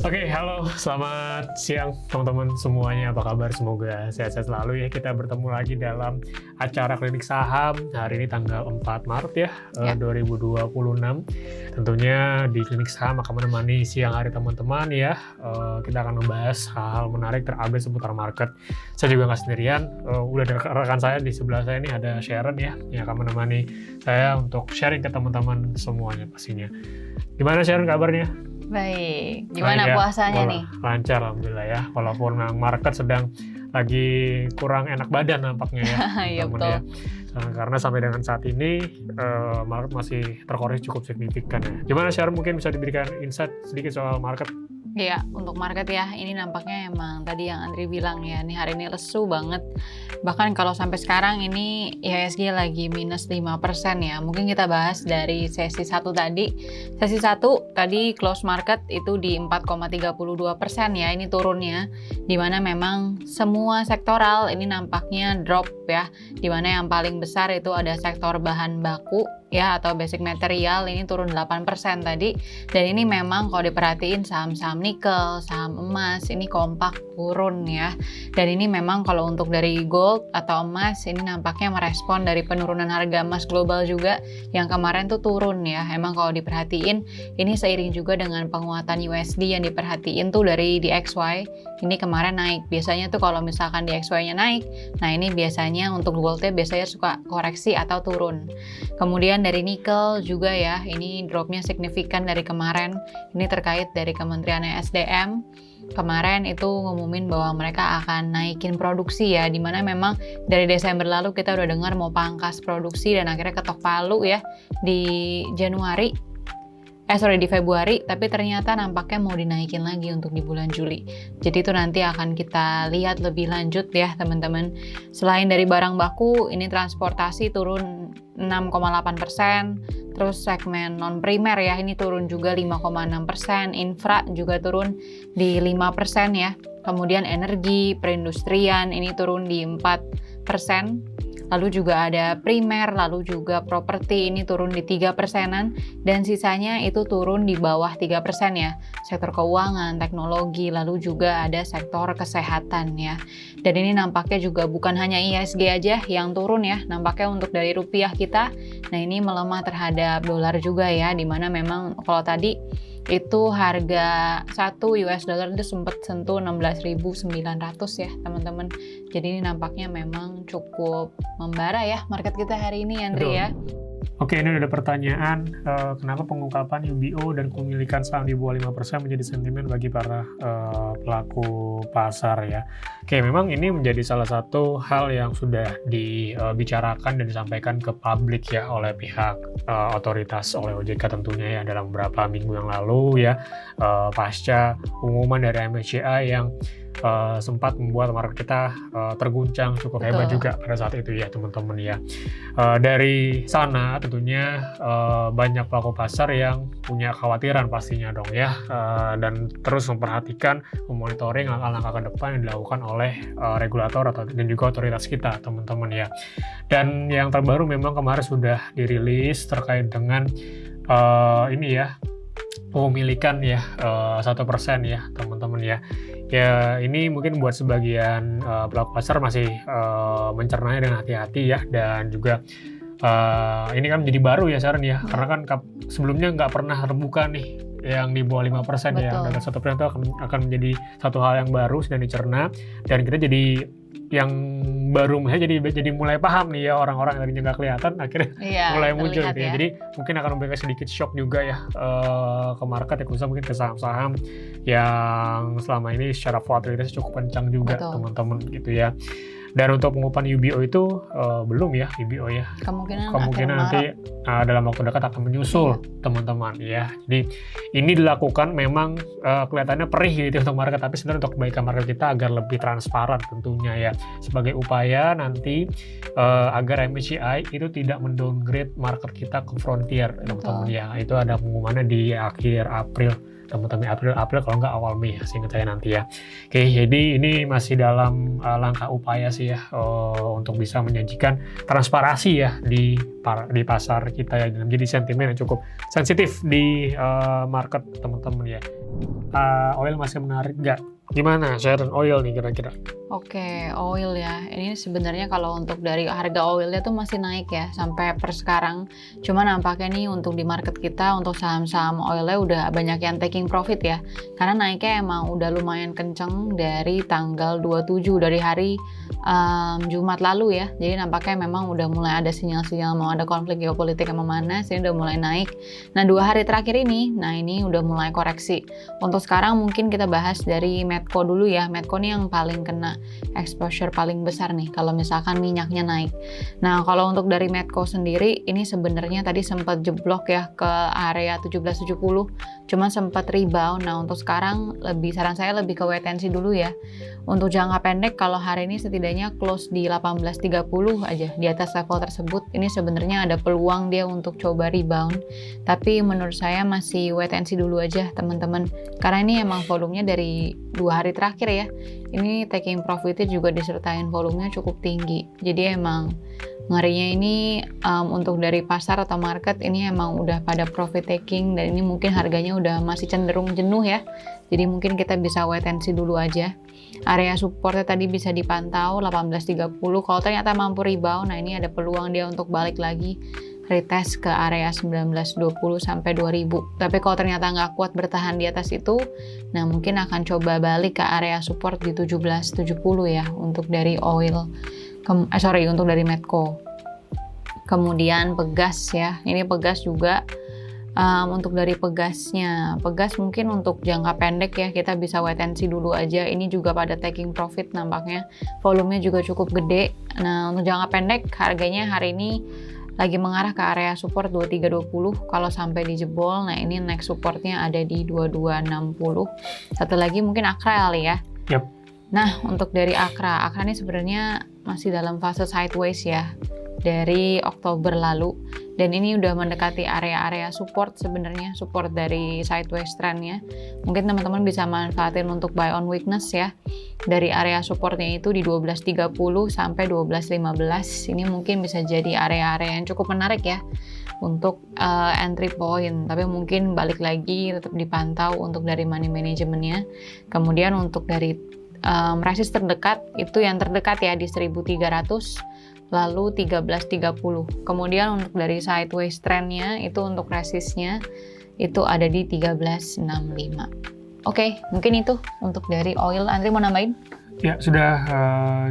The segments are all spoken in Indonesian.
Oke, halo, selamat siang teman-teman semuanya. Apa kabar? Semoga sehat-sehat selalu ya. Kita bertemu lagi dalam acara Klinik Saham hari ini tanggal 4 Maret ya, 2026. Tentunya di Klinik Saham akan menemani siang hari teman-teman ya. Kita akan membahas hal-hal menarik terupdate seputar market. Saya juga nggak sendirian, udah ada rekan saya di sebelah saya ini ada Sharon ya, yang akan menemani saya untuk sharing ke teman-teman semuanya pastinya. Gimana Sharon kabarnya? Baik, gimana puasanya nih? Lancar alhamdulillah ya, walaupun market sedang lagi kurang enak badan nampaknya ya. Iya betul. Ya. Karena sampai dengan saat ini market masih terkoreksi cukup signifikan ya. Gimana Sharon, mungkin bisa diberikan insight sedikit soal market? Iya, untuk market ya, ini nampaknya emang tadi yang Andri bilang ya, nih hari ini lesu banget. Bahkan kalau sampai sekarang ini IHSG lagi minus 5% ya. Mungkin kita bahas dari sesi 1 tadi. Sesi 1 tadi close market itu di 4,32% ya, ini turunnya. Dimana memang semua sektoral ini nampaknya drop ya. Dimana yang paling besar itu ada sektor bahan baku ya atau basic material, ini turun 8% tadi. Dan ini memang kalau diperhatiin saham-saham nikel, saham emas ini kompak turun ya. Dan ini memang kalau untuk dari gold atau emas ini nampaknya merespon dari penurunan harga emas global juga yang kemarin tuh turun ya. Emang kalau diperhatiin ini seiring juga dengan penguatan USD yang diperhatiin tuh dari DXY ini kemarin naik. Biasanya tuh kalau misalkan DXY-nya naik, nah ini biasanya untuk gold-nya biasanya suka koreksi atau turun. Kemudian dari nikel juga ya, ini dropnya signifikan dari kemarin. Ini terkait dari Kementerian SDM. Kemarin itu ngumumin bahwa mereka akan naikin produksi ya, dimana memang dari Desember lalu kita udah dengar mau pangkas produksi dan akhirnya ketok palu ya di Februari, tapi ternyata nampaknya mau dinaikin lagi untuk di bulan Juli. Jadi itu nanti akan kita lihat lebih lanjut ya teman-teman. Selain dari barang baku, ini transportasi turun 6,8%, terus segmen non-primer ya, ini turun juga 5,6%, infra juga turun di 5% ya. Kemudian energi, perindustrian, ini turun di 4%. Lalu juga ada primer, lalu juga properti ini turun di 3%-an, dan sisanya itu turun di bawah 3% ya. Sektor keuangan, teknologi, lalu juga ada sektor kesehatan ya. Dan ini nampaknya juga bukan hanya IHSG aja yang turun ya, nampaknya untuk dari rupiah kita, nah ini melemah terhadap dolar juga ya, dimana memang kalau tadi itu harga 1 US dollar itu sempat sentuh 16.900 ya teman-teman. Jadi ini nampaknya memang cukup membara ya market kita hari ini Andri ya. Oke, ini ada pertanyaan, kenapa pengungkapan UBO dan kepemilikan saham di bawah 5% menjadi sentimen bagi para pelaku pasar ya. Oke, memang ini menjadi salah satu hal yang sudah dibicarakan dan disampaikan ke publik ya oleh pihak otoritas, oleh OJK tentunya ya dalam beberapa minggu yang lalu ya, pasca pengumuman dari MSCI yang sempat membuat market kita terguncang cukup hebat juga pada saat itu ya teman-teman ya. Dari sana tentunya banyak pelaku pasar yang punya kekhawatiran pastinya dong ya, dan terus memperhatikan memonitoring langkah-langkah ke depan yang dilakukan oleh regulator dan juga otoritas kita teman-teman ya. Dan yang terbaru memang kemarin sudah dirilis terkait dengan ini ya, pemilikan ya 1% ya teman-teman ya. Ya ini mungkin buat sebagian pelaku pasar masih mencernanya dengan hati-hati ya, dan juga ini kan menjadi baru ya Sharon ya, karena kan sebelumnya nggak pernah terbuka nih yang di bawah 5% ya, dan 1% itu akan menjadi satu hal yang baru sedang dicerna, dan kita jadi yang baru jadi mulai paham nih ya, orang-orang yang tadinya nggak kelihatan akhirnya mulai muncul gitu ya. Jadi mungkin akan memberikan sedikit shock juga ya ke market ya, khususnya mungkin ke saham-saham yang selama ini secara volatilitas cukup kencang juga teman-teman gitu ya. Dan untuk pengumuman UBO itu belum ya UBO ya. Kemungkinan nanti dalam waktu dekat akan menyusul teman-teman ya. Jadi ini dilakukan memang kelihatannya perih gitu untuk market, tapi sebenarnya untuk kebaikan market kita agar lebih transparan tentunya ya. Sebagai upaya nanti agar MSCI itu tidak mendowngrade market kita ke frontier teman-teman ya. Itu ada pengumumannya di akhir April teman-teman, April kalau nggak awal Mei seingat saya nanti ya. Oke, jadi ini masih dalam langkah upaya sih ya untuk bisa menyajikan transparansi ya di pasar kita ya, menjadi sentimen yang cukup sensitif di market teman-teman ya. Oil masih menarik nggak? Gimana Sharon, oil nih kira-kira? Oke, oil ya. Ini sebenarnya kalau untuk dari harga oilnya tuh masih naik ya sampai per sekarang. Cuma nampaknya nih untuk di market kita untuk saham-saham oilnya udah banyak yang taking profit ya. Karena naiknya emang udah lumayan kenceng dari tanggal 27 dari hari Jumat lalu ya. Jadi nampaknya memang udah mulai ada sinyal-sinyal mau ada konflik geopolitik yang memanas. Ini udah mulai naik. Nah 2 hari terakhir ini, ini udah mulai koreksi. Untuk sekarang mungkin kita bahas dari Medco dulu ya. Medco nih yang paling kena exposure paling besar nih kalau misalkan minyaknya naik. Nah kalau untuk dari Medco sendiri ini sebenarnya tadi sempat jeblok ya ke area 1770, cuma sempat rebound. Nah untuk sekarang saran saya lebih ke wait and see dulu ya. Untuk jangka pendek kalau hari ini setidaknya close di 1830 aja di atas level tersebut. Ini sebenarnya ada peluang dia untuk coba rebound. Tapi menurut saya masih wait and see dulu aja teman-teman. Karena ini emang volumenya dari 2 hari terakhir ya. Ini taking profitnya juga disertain volumenya cukup tinggi. Jadi emang ngerinya ini untuk dari pasar atau market ini emang udah pada profit taking dan ini mungkin harganya udah masih cenderung jenuh ya. Jadi mungkin kita bisa wait and see dulu aja. Area supportnya tadi bisa dipantau 1830. Kalau ternyata mampu rebound, nah ini ada peluang dia untuk balik lagi retest ke area 1920 sampai 2000. Tapi kalau ternyata nggak kuat bertahan di atas itu, nah mungkin akan coba balik ke area support di 1770 ya untuk dari oil. Untuk dari Medco. Kemudian Pegas ya. Ini Pegas juga untuk dari Pegas mungkin untuk jangka pendek ya kita bisa wait and see dulu aja. Ini juga pada taking profit nampaknya. Volumenya juga cukup gede. Nah, untuk jangka pendek harganya hari ini lagi mengarah ke area support 2320 kalau sampai dijebol. Nah, ini next supportnya ada di 2260. Satu lagi mungkin Akra kali ya. Yep. Nah, untuk dari Akra ini sebenarnya masih dalam fase sideways ya dari Oktober lalu. Dan ini udah mendekati area-area support sebenarnya, support dari sideways trendnya. Mungkin teman-teman bisa manfaatin untuk buy on weakness ya. Dari area supportnya itu di 12.30 sampai 12.15. Ini mungkin bisa jadi area-area yang cukup menarik ya untuk entry point. Tapi mungkin balik lagi tetap dipantau untuk dari money managementnya. Kemudian untuk dari resist terdekat, itu yang terdekat ya di 1.300. Lalu 13.30. Kemudian untuk dari sideways trendnya itu untuk resistnya itu ada di 13.65. Oke, mungkin itu untuk dari oil. Andri mau nambahin? Ya, sudah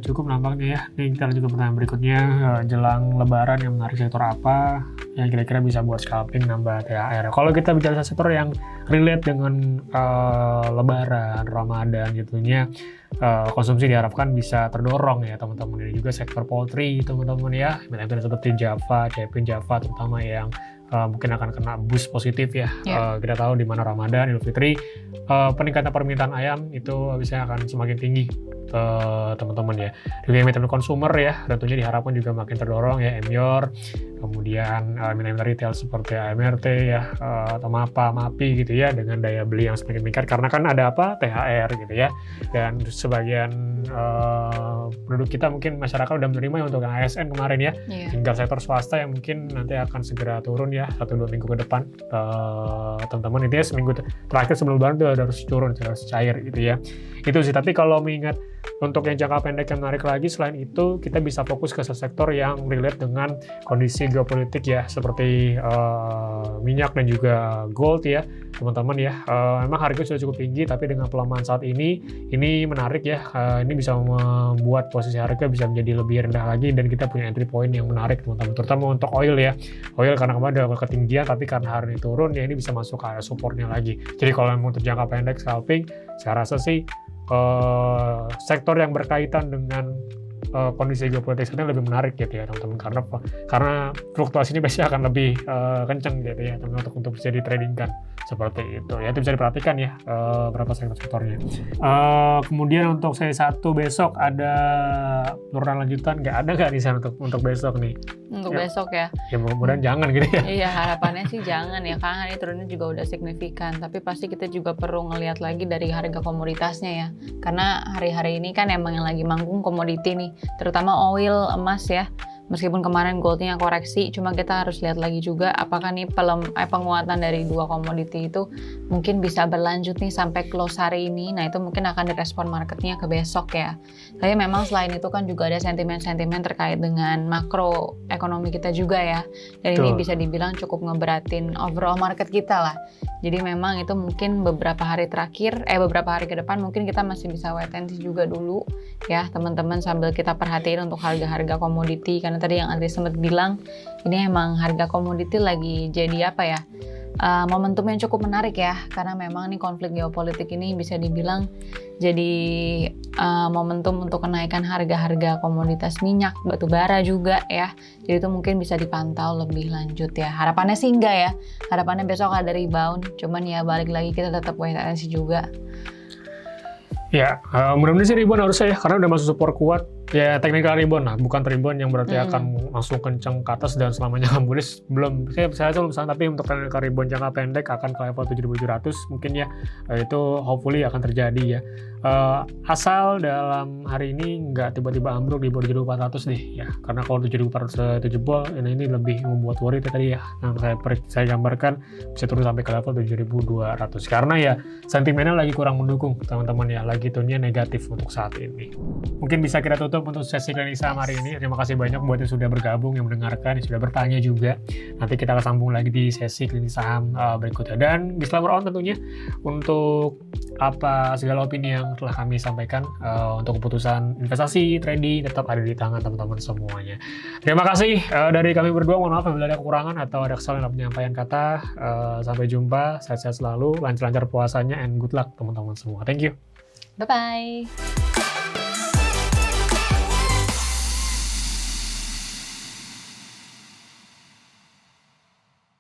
cukup nampaknya ya. Nih kita lanjut ke pertanyaan berikutnya. Jelang lebaran yang menarik sektor apa yang kira-kira bisa buat scalping nambah THR? Kalau kita bicara sektor yang relate dengan lebaran, Ramadan gitunya, konsumsi diharapkan bisa terdorong ya teman-teman. Ini juga sektor poultry teman-teman ya. Misalnya seperti Java, Cepin Java terutama yang mungkin akan kena boost positif ya. Kita tahu di mana Ramadan, Idul Fitri, peningkatan permintaan ayam itu bisa akan semakin tinggi teman-teman ya. Juga emiten consumer ya, tentunya diharapkan juga makin terdorong ya, Emyor, kemudian emiten retail seperti AMRT ya, atau MAPI gitu ya, dengan daya beli yang semakin meningkat karena kan ada THR gitu ya. Dan sebagian penduduk kita mungkin masyarakat udah menerima untuk yang ASN kemarin ya. Tinggal sektor swasta yang mungkin nanti akan segera turun ya 1-2 minggu ke depan. Teman-teman itu ya seminggu terakhir sebelum lebaran itu harus turun, harus cair gitu ya. Itu sih, tapi kalau mengingat untuk yang jangka pendek yang menarik lagi selain itu kita bisa fokus ke sektor yang relate dengan kondisi geopolitik ya, seperti minyak dan juga gold ya teman-teman ya. Memang harga sudah cukup tinggi tapi dengan pelemahan saat ini menarik ya. Ini bisa membuat posisi harga bisa menjadi lebih rendah lagi dan kita punya entry point yang menarik teman-teman, terutama untuk oil ya. Oil karena kemarin ada ketinggian tapi karena hari ini turun ya, ini bisa masuk ke area supportnya lagi. Jadi kalau memang untuk jangka pendek scalping saya rasa sih sektor yang berkaitan dengan kondisi geopolitik ini lebih menarik gitu ya teman-teman, karena fluktuasinya biasanya akan lebih kencang gitu ya teman-teman untuk bisa ditradingkan seperti itu ya. Itu bisa diperhatikan ya berapa sektornya. Kemudian untuk sesi 1 besok ada penurunan lanjutan ada nggak nih untuk besok nih? Untuk besok ya? Ya mudah-mudahan jangan gitu ya. Iya, harapannya sih jangan ya, karena hari turunnya juga udah signifikan. Tapi pasti kita juga perlu ngelihat lagi dari harga komoditasnya ya. Karena hari-hari ini kan emang yang lagi manggung komoditi nih. terutama oil, emas ya. Meskipun kemarin goldnya koreksi, cuma kita harus lihat lagi juga apakah nih penguatan dari dua komoditi itu mungkin bisa berlanjut nih sampai close hari ini. Nah itu mungkin akan direspon marketnya ke besok ya. Tapi memang selain itu kan juga ada sentimen-sentimen terkait dengan makro ekonomi kita juga ya. Dan ini bisa dibilang cukup ngeberatin overall market kita lah. Jadi memang itu mungkin beberapa hari ke depan mungkin kita masih bisa wait and see juga dulu ya teman-teman, sambil kita perhatiin untuk harga-harga komoditi. Karena tadi yang Andri sempat bilang ini emang harga komoditi lagi jadi apa ya, momentum yang cukup menarik ya, karena memang nih konflik geopolitik ini bisa dibilang jadi momentum untuk kenaikan harga-harga komoditas minyak, batu bara juga ya. Jadi itu mungkin bisa dipantau lebih lanjut ya. Harapannya sih enggak ya, harapannya besok ada rebound, cuman ya balik lagi kita tetap wait and see juga. Ya, mudah-mudahan sih rebound harusnya ya, karena udah masuk support kuat. Ya, technical rebound lah, bukan rebound yang berarti akan langsung kencang ke atas dan selamanya akan bullish. Belum, saya belum sana, tapi untuk technical rebound jangka pendek akan ke level 7.700 mungkin ya, itu hopefully akan terjadi ya. Asal dalam hari ini nggak tiba-tiba ambruk di bawah 7.400 deh ya, karena kalau 7.400 jebol, ini lebih membuat worry tadi ya, yang saya gambarkan bisa turun sampai ke level 7.200 karena ya sentimennya lagi kurang mendukung teman-teman ya, lagi tone-nya negatif untuk saat ini. Mungkin bisa kita tutup untuk sesi klinik saham hari ini. Terima kasih banyak buat yang sudah bergabung, yang mendengarkan, yang sudah bertanya juga. Nanti kita akan sambung lagi di sesi klinik saham berikutnya. Dan disclaimer on tentunya, untuk apa segala opini yang telah kami sampaikan untuk keputusan investasi, trading tetap ada di tangan teman-teman semuanya. Terima kasih dari kami berdua. Mohon maaf apabila ada kekurangan atau ada kesalahan dalam penyampaian kata. Sampai jumpa, sehat-sehat selalu, lancar-lancar puasanya, and good luck teman-teman semua. Thank you. Bye-bye.